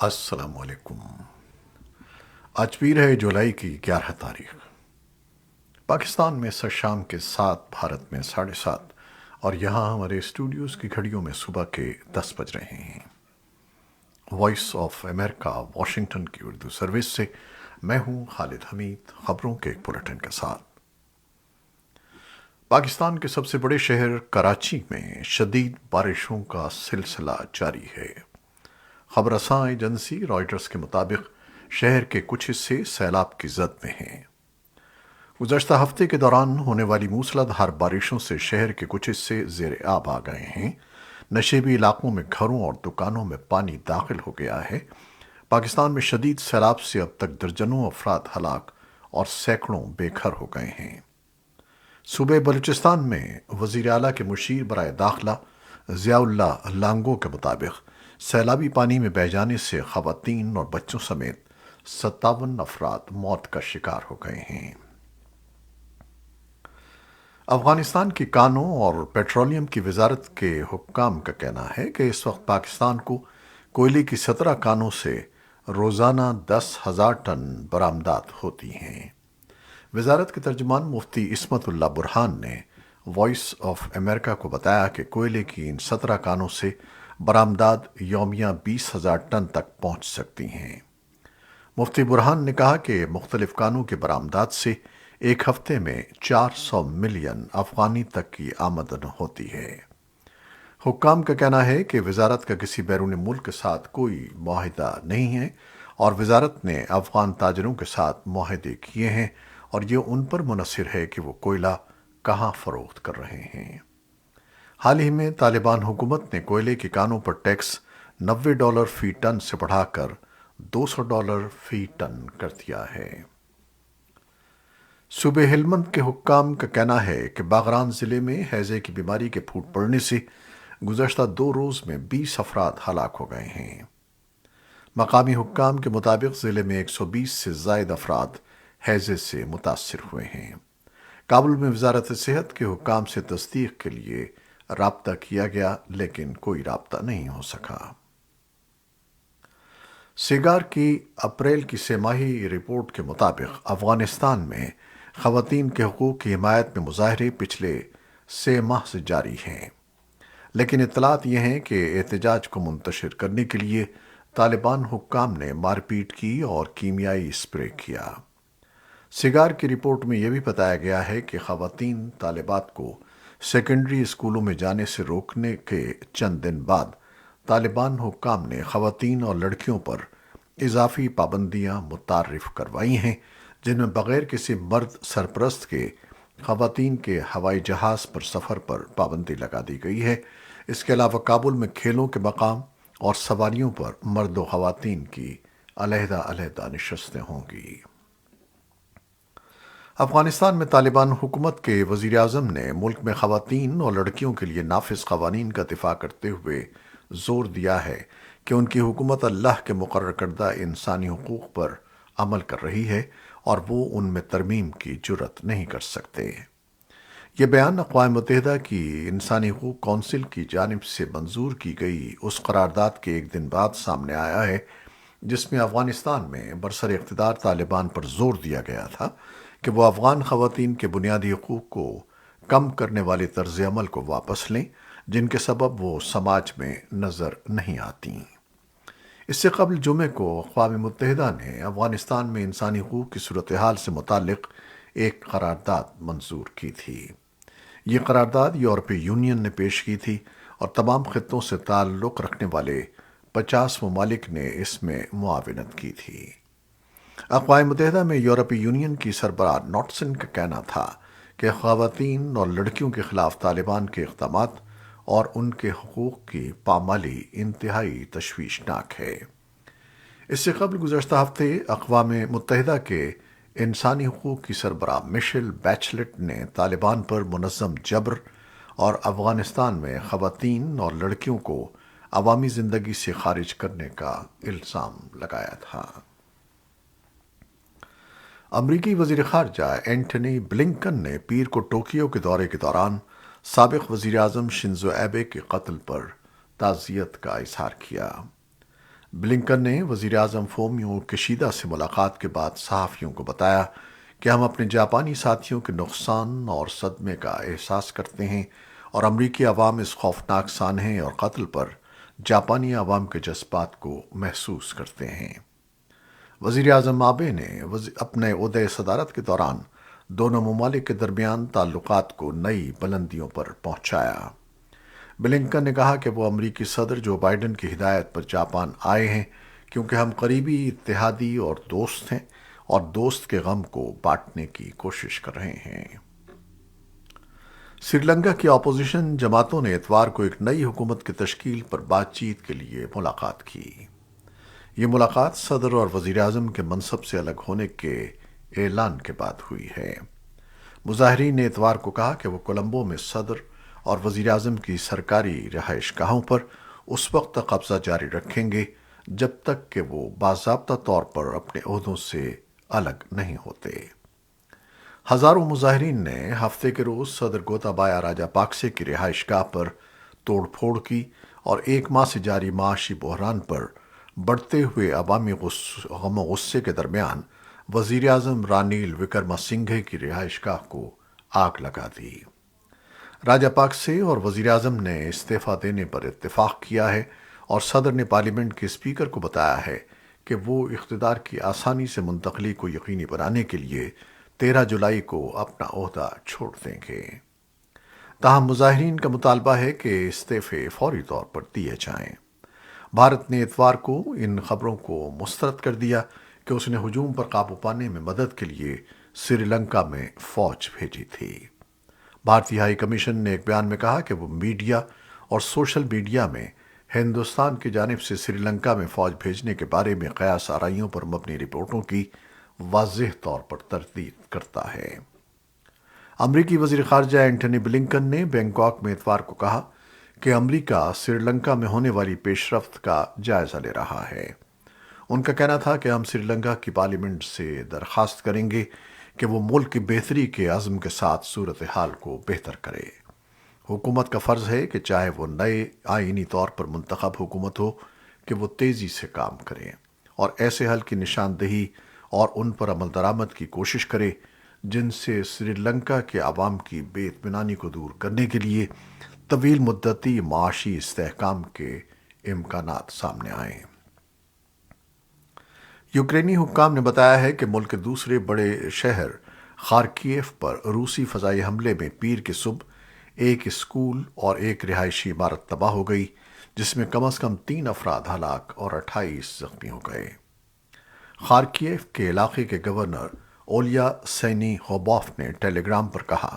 السلام علیکم۔ آج پیر ہے جولائی کی 11 تاریخ۔ پاکستان میں شام کے 7، بھارت میں 7:30، اور یہاں ہمارے اسٹوڈیوز کی گھڑیوں میں صبح کے 10 بج رہے ہیں۔ وائس آف امریکہ واشنگٹن کی اردو سروس سے میں ہوں خالد حمید، خبروں کے ایک بلیٹن کے ساتھ۔ پاکستان کے سب سے بڑے شہر کراچی میں شدید بارشوں کا سلسلہ جاری ہے۔ خبر رساں ایجنسی رائٹرز کے مطابق شہر کے کچھ حصے سیلاب کی زد میں ہیں۔ گزشتہ ہفتے کے دوران ہونے والی موسلا دھار بارشوں سے شہر کے کچھ حصے زیر آب آ گئے ہیں۔ نشیبی علاقوں میں گھروں اور دکانوں میں پانی داخل ہو گیا ہے۔ پاکستان میں شدید سیلاب سے اب تک درجنوں افراد ہلاک اور سینکڑوں بے گھر ہو گئے ہیں۔ صوبہ بلوچستان میں وزیر اعلیٰ کے مشیر برائے داخلہ ضیاء اللہ لانگو کے مطابق سیلابی پانی میں بہہ جانے سے خواتین اور بچوں سمیت 57 افراد موت کا شکار ہو گئے ہیں۔ افغانستان کی کانوں اور پیٹرولیم کی وزارت کے حکام کا کہنا ہے کہ اس وقت پاکستان کو کوئلے کی 17 کانوں سے روزانہ 10,000 ٹن برآمدات ہوتی ہیں۔ وزارت کے ترجمان مفتی عصمت اللہ برہان نے وائس آف امریکہ کو بتایا کہ کوئلے کی ان 17 کانوں سے برآمدات یومیہ 20,000 ٹن تک پہنچ سکتی ہیں۔ مفتی برہان نے کہا کہ مختلف کانوں کے برآمدات سے ایک ہفتے میں 400 ملین افغانی تک کی آمدن ہوتی ہے۔ حکام کا کہنا ہے کہ وزارت کا کسی بیرون ملک کے ساتھ کوئی معاہدہ نہیں ہے اور وزارت نے افغان تاجروں کے ساتھ معاہدے کیے ہیں اور یہ ان پر منحصر ہے کہ وہ کوئلہ کہاں فروخت کر رہے ہیں۔ حال ہی میں طالبان حکومت نے کوئلے کے کانوں پر ٹیکس $90 فی ٹن سے بڑھا کر $200 فی ٹن کر دیا ہے۔ صوبہ ہلمند کے حکام کا کہنا ہے کہ باغران ضلع میں ہیضے کی بیماری کے پھوٹ پڑنے سے گزشتہ 2 روز میں 20 افراد ہلاک ہو گئے ہیں۔ مقامی حکام کے مطابق ضلع میں 120 سے زائد افراد ہیضے سے متاثر ہوئے ہیں۔ کابل میں وزارت صحت کے حکام سے تصدیق کے لیے رابطہ کیا گیا لیکن کوئی رابطہ نہیں ہو سکا۔ سیگار کی اپریل کی 6 ماہی رپورٹ کے مطابق افغانستان میں خواتین کے حقوق کی حمایت میں مظاہرے پچھلے 6 ماہ سے جاری ہیں، لیکن اطلاعات یہ ہیں کہ احتجاج کو منتشر کرنے کے لیے طالبان حکام نے مار پیٹ کی اور کیمیائی اسپرے کیا۔ سیگار کی رپورٹ میں یہ بھی بتایا گیا ہے کہ خواتین طالبات کو سیکنڈری اسکولوں میں جانے سے روکنے کے چند دن بعد طالبان حکام نے خواتین اور لڑکیوں پر اضافی پابندیاں متعارف کروائی ہیں، جن میں بغیر کسی مرد سرپرست کے خواتین کے ہوائی جہاز پر سفر پر پابندی لگا دی گئی ہے۔ اس کے علاوہ کابل میں کھیلوں کے مقام اور سواریوں پر مرد و خواتین کی علیحدہ علیحدہ نشستیں ہوں گی۔ افغانستان میں طالبان حکومت کے وزیر اعظم نے ملک میں خواتین اور لڑکیوں کے لیے نافذ قوانین کا دفاع کرتے ہوئے زور دیا ہے کہ ان کی حکومت اللہ کے مقرر کردہ انسانی حقوق پر عمل کر رہی ہے اور وہ ان میں ترمیم کی جرات نہیں کر سکتے۔ یہ بیان اقوام متحدہ کی انسانی حقوق کونسل کی جانب سے منظور کی گئی اس قرارداد کے ایک دن بعد سامنے آیا ہے جس میں افغانستان میں برسر اقتدار طالبان پر زور دیا گیا تھا کہ وہ افغان خواتین کے بنیادی حقوق کو کم کرنے والے طرز عمل کو واپس لیں جن کے سبب وہ سماج میں نظر نہیں آتی۔ اس سے قبل جمعے کو اقوام متحدہ نے افغانستان میں انسانی حقوق کی صورتحال سے متعلق ایک قرارداد منظور کی تھی۔ یہ قرارداد یورپی یونین نے پیش کی تھی اور تمام خطوں سے تعلق رکھنے والے 50 ممالک نے اس میں معاونت کی تھی۔ اقوام متحدہ میں یورپی یونین کی سربراہ ناٹسن کا کہنا تھا کہ خواتین اور لڑکیوں کے خلاف طالبان کے اقدامات اور ان کے حقوق کی پامالی انتہائی تشویشناک ہے۔ اس سے قبل گزشتہ ہفتے اقوام متحدہ کے انسانی حقوق کی سربراہ میشیل بیچلٹ نے طالبان پر منظم جبر اور افغانستان میں خواتین اور لڑکیوں کو عوامی زندگی سے خارج کرنے کا الزام لگایا تھا۔ امریکی وزیر خارجہ اینٹنی بلنکن نے پیر کو ٹوکیو کے دورے کے دوران سابق وزیر اعظم شنزو ایبے کے قتل پر تعزیت کا اظہار کیا۔ بلنکن نے وزیر اعظم فومیو کشیدا سے ملاقات کے بعد صحافیوں کو بتایا کہ ہم اپنے جاپانی ساتھیوں کے نقصان اور صدمے کا احساس کرتے ہیں اور امریکی عوام اس خوفناک سانحے اور قتل پر جاپانی عوام کے جذبات کو محسوس کرتے ہیں۔ وزیر اعظم آبے نے اپنے عہدۂ صدارت کے دوران دونوں ممالک کے درمیان تعلقات کو نئی بلندیوں پر پہنچایا۔ بلنکن نے کہا کہ وہ امریکی صدر جو بائیڈن کی ہدایت پر جاپان آئے ہیں کیونکہ ہم قریبی اتحادی اور دوست ہیں اور دوست کے غم کو بانٹنے کی کوشش کر رہے ہیں۔ سری لنکا کی اپوزیشن جماعتوں نے اتوار کو ایک نئی حکومت کی تشکیل پر بات چیت کے لیے ملاقات کی۔ یہ ملاقات صدر اور وزیر اعظم کے منصب سے الگ ہونے کے اعلان کے بعد ہوئی ہے۔ مظاہرین نے اتوار کو کہا کہ وہ کولمبو میں صدر اور وزیر اعظم کی سرکاری رہائش گاہوں پر اس وقت تک قبضہ جاری رکھیں گے جب تک کہ وہ باضابطہ طور پر اپنے عہدوں سے الگ نہیں ہوتے۔ ہزاروں مظاہرین نے ہفتے کے روز صدر گوتابایا راجا پاکسے کی رہائش گاہ پر توڑ پھوڑ کی اور ایک ماہ سے جاری معاشی بحران پر بڑھتے ہوئے عوامی غم و غصے کے درمیان وزیر اعظم رانیل وکرما سنگھے کی رہائش گاہ کو آگ لگا دی۔ راجا پاکسے اور وزیر اعظم نے استعفی دینے پر اتفاق کیا ہے اور صدر نے پارلیمنٹ کے اسپیکر کو بتایا ہے کہ وہ اقتدار کی آسانی سے منتقلی کو یقینی بنانے کے لیے 13 جولائی کو اپنا عہدہ چھوڑ دیں گے۔ تاہم مظاہرین کا مطالبہ ہے کہ استعفے فوری طور پر دیے جائیں۔ بھارت نے اتوار کو ان خبروں کو مسترد کر دیا کہ اس نے ہجوم پر قابو پانے میں مدد کے لیے سری لنکا میں فوج بھیجی تھی۔ بھارتی ہائی کمیشن نے ایک بیان میں کہا کہ وہ میڈیا اور سوشل میڈیا میں ہندوستان کی جانب سے سری لنکا میں فوج بھیجنے کے بارے میں قیاس آرائیوں پر مبنی رپورٹوں کی واضح طور پر تردید کرتا ہے۔ امریکی وزیر خارجہ اینٹنی بلنکن نے بینکاک میں اتوار کو کہا کہ امریکہ سری لنکا میں ہونے والی پیش رفت کا جائزہ لے رہا ہے۔ ان کا کہنا تھا کہ ہم سری لنکا کی پارلیمنٹ سے درخواست کریں گے کہ وہ ملک کی بہتری کے عزم کے ساتھ صورتحال کو بہتر کرے۔ حکومت کا فرض ہے کہ چاہے وہ نئے آئینی طور پر منتخب حکومت ہو کہ وہ تیزی سے کام کرے اور ایسے حل کی نشاندہی اور ان پر عمل درآمد کی کوشش کرے جن سے سری لنکا کے عوام کی بے اطمینانی کو دور کرنے کے لیے طویل مدتی معاشی استحکام کے امکانات سامنے آئیں۔ یوکرینی حکام نے بتایا ہے کہ ملک کے دوسرے بڑے شہر خارکیف پر روسی فضائی حملے میں پیر کی صبح ایک اسکول اور ایک رہائشی عمارت تباہ ہو گئی جس میں کم از کم 3 افراد ہلاک اور 28 زخمی ہو گئے۔ خارکیف کے علاقے کے گورنر اولیا سینی ہوباف نے ٹیلی گرام پر کہا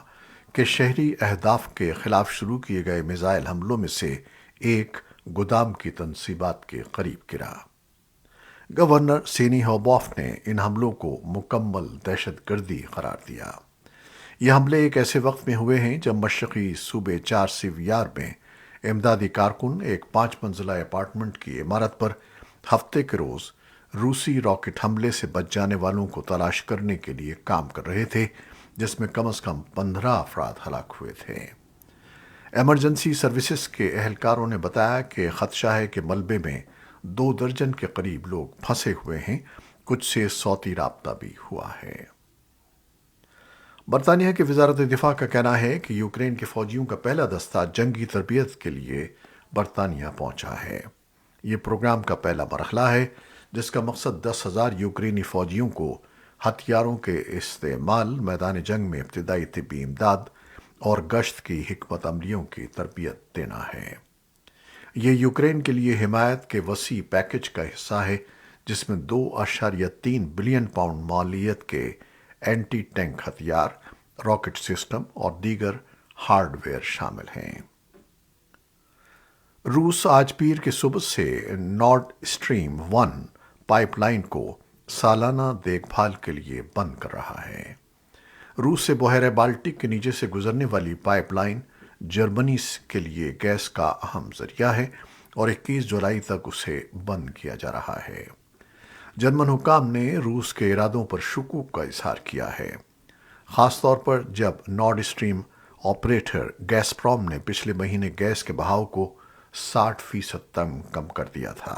کہ شہری اہداف کے خلاف شروع کیے گئے میزائل حملوں میں سے ایک گودام کی تنصیبات کے قریب گرا۔ گورنر سینی ہوباف نے ان حملوں کو مکمل دہشت گردی قرار دیا۔ یہ حملے ایک ایسے وقت میں ہوئے ہیں جب مشرقی صوبے چارسیویار میں امدادی کارکن ایک 5 منزلہ اپارٹمنٹ کی عمارت پر ہفتے کے روز روسی راکٹ حملے سے بچ جانے والوں کو تلاش کرنے کے لیے کام کر رہے تھے جس میں کم از کم 15 افراد ہلاک ہوئے تھے۔ ایمرجنسی سروسز کے اہلکاروں نے بتایا کہ خدشہ ہے کہ ملبے میں 2 درجن کے قریب لوگ پھنسے ہوئے ہیں، کچھ سے صوتی رابطہ بھی ہوا ہے۔ برطانیہ کی وزارت دفاع کا کہنا ہے کہ یوکرین کے فوجیوں کا پہلا دستہ جنگی تربیت کے لیے برطانیہ پہنچا ہے۔ یہ پروگرام کا پہلا مرحلہ ہے جس کا مقصد 10,000 یوکرینی فوجیوں کو ہتھیاروں کے استعمال، میدان جنگ میں ابتدائی طبی امداد اور گشت کی حکمت عملیوں کی تربیت دینا ہے۔ یہ یوکرین کے لیے حمایت کے وسیع پیکج کا حصہ ہے جس میں 2.3 بلین پاؤنڈ مالیت کے اینٹی ٹینک ہتھیار، راکٹ سسٹم اور دیگر ہارڈ ویئر شامل ہیں۔ روس آج پیر کی صبح سے نارڈ اسٹریم 1 پائپ لائن کو سالانہ دیکھ بھال کے لیے بند کر رہا ہے۔ روس سے بحیرہ بالٹک کے نیچے سے گزرنے والی پائپ لائن جرمنی کے لیے گیس کا اہم ذریعہ ہے اور 21 جولائی تک اسے بند کیا جا رہا ہے۔ جرمن حکام نے روس کے ارادوں پر شکوک کا اظہار کیا ہے، خاص طور پر جب نارڈ اسٹریم آپریٹر گیس پروم نے پچھلے مہینے گیس کے بہاؤ کو 60% تک کم کر دیا تھا۔